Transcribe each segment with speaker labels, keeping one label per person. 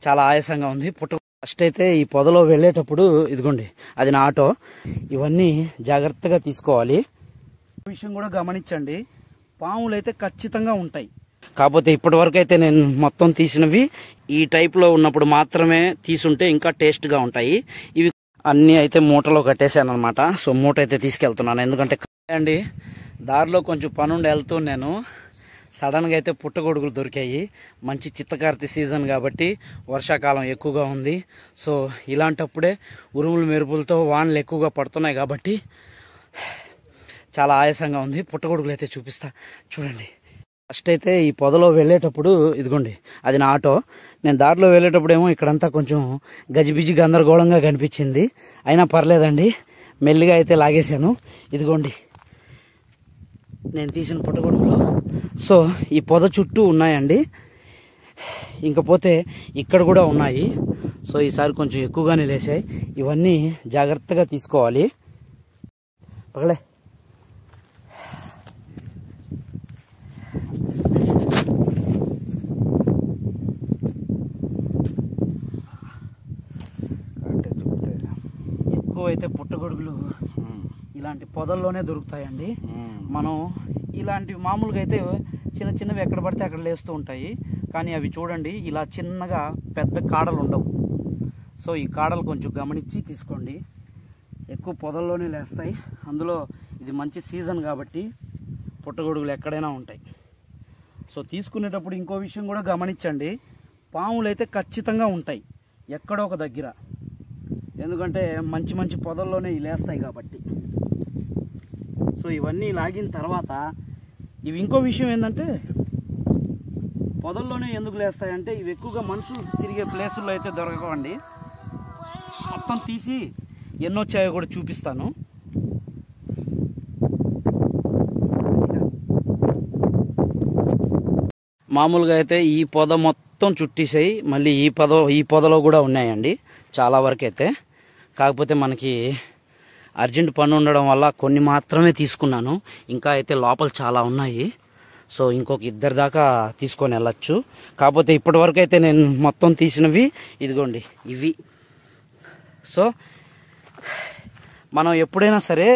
Speaker 1: చాలా ఆయాసంగా ఉంది. ఫస్ట్ అయితే ఈ పొదలో వెళ్ళేటప్పుడు ఇదిగోండి అది నా ఆటో. ఇవన్నీ జాగ్రత్తగా తీసుకోవాలి. విషయం కూడా గమనించండి, పాములు అయితే ఖచ్చితంగా ఉంటాయి. కాకపోతే ఇప్పటి వరకు అయితే నేను మొత్తం తీసినవి ఈ టైప్ లో ఉన్నప్పుడు మాత్రమే తీసుంటే ఇంకా టేస్ట్ గా ఉంటాయి. ఇవి అన్ని అయితే మూటలో కట్టేశాను అనమాట. సో మూట అయితే తీసుకెళ్తున్నాను, ఎందుకంటే అండి దారిలో కొంచెం పనుండి వెళ్తున్నాను. సడన్ గా అయితే పుట్టగొడుగులు దొరికాయి. మంచి చిత్తకార్తె సీజన్ కాబట్టి వర్షాకాలం ఎక్కువగా ఉంది. సో ఇలాంటప్పుడే ఉరుములు మెరుపులతో వానలు ఎక్కువగా పడుతున్నాయి కాబట్టి చాలా ఆయాసంగా ఉంది. పుట్టగొడుగులు అయితే చూపిస్తా చూడండి. ఫస్ట్ అయితే ఈ పొదలో వెళ్ళేటప్పుడు ఇదిగోండి అది నా ఆటో. నేను దారిలో వెళ్ళేటప్పుడు ఏమో ఇక్కడంతా కొంచెం గజిబిజి గందరగోళంగా కనిపించింది. అయినా పర్లేదండి, మెల్లిగా అయితే లాగేశాను. ఇదిగోండి నేను తీసిన పుట్టగొడుగులు. సో ఈ పొద చుట్టూ ఉన్నాయండి, ఇంకపోతే ఇక్కడ కూడా ఉన్నాయి. సో ఈసారి కొంచెం ఎక్కువగానే లేసాయి. ఇవన్నీ జాగ్రత్తగా తీసుకోవాలి. పగలే అయితే పుట్టగొడుగులు ఇలాంటి పొదల్లోనే దొరుకుతాయండి. మనం ఇలాంటి మామూలుగా అయితే చిన్న చిన్నవి ఎక్కడ పడితే అక్కడ లేస్తూ ఉంటాయి. కానీ అవి చూడండి ఇలా చిన్నగా పెద్ద కాడలు ఉండవు. సో ఈ కాడలు కొంచెం గమనించి తీసుకోండి. ఎక్కువ పొదల్లోనే లేస్తాయి. అందులో ఇది మంచి సీజన్ కాబట్టి పుట్టగొడుగులు ఎక్కడైనా ఉంటాయి. సో తీసుకునేటప్పుడు ఇంకో విషయం కూడా గమనించండి, పాములు అయితే ఖచ్చితంగా ఉంటాయి ఎక్కడో ఒక దగ్గర. ఎందుకంటే మంచి మంచి పొదల్లోనే లేస్తాయి కాబట్టి. సో ఇవన్నీ లాగిన తర్వాత ఇవి ఇంకో విషయం ఏంటంటే, పొదల్లోనే ఎందుకు లేస్తాయంటే ఇవి ఎక్కువగా మనుషులు తిరిగే ప్లేసుల్లో అయితే దొరకవండి. మొత్తం తీసి ఎన్నొచ్చాయో కూడా చూపిస్తాను. మామూలుగా అయితే ఈ పొద మొత్తం చుట్టేసాయి. మళ్ళీ ఈ పొదలో కూడా ఉన్నాయండి చాలా వరకు అయితే. కాకపోతే మనకి అర్జెంట్ పని ఉండడం వల్ల కొన్ని మాత్రమే తీసుకున్నాను. ఇంకా అయితే లోపల చాలా ఉన్నాయి. సో ఇంకొక 2 దాకా తీసుకొని వెళ్ళచ్చు. కాకపోతే ఇప్పటి వరకు అయితే నేను మొత్తం తీసినవి ఇదిగోండి ఇవి. సో మనం ఎప్పుడైనా సరే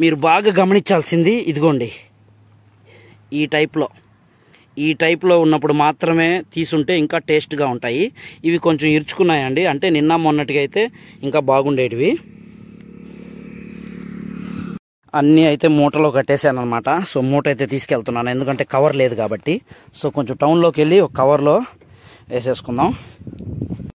Speaker 1: మీరు బాగా గమనించాల్సింది ఇదిగోండి ఈ టైప్లో ఉన్నప్పుడు మాత్రమే తీసుంటే ఇంకా టేస్ట్గా ఉంటాయి. ఇవి కొంచెం ఇరుచుకున్నాయండి, అంటే నిన్న మొన్నటిగా అయితే ఇంకా బాగుండేటివి. అన్నీ అయితే మూటలో కట్టేశాను అనమాట. సో మూట అయితే తీసుకెళ్తున్నాను, ఎందుకంటే కవర్ లేదు కాబట్టి. సో కొంచెం టౌన్లోకి వెళ్ళి ఒక కవర్లో వేసేసుకుందాం.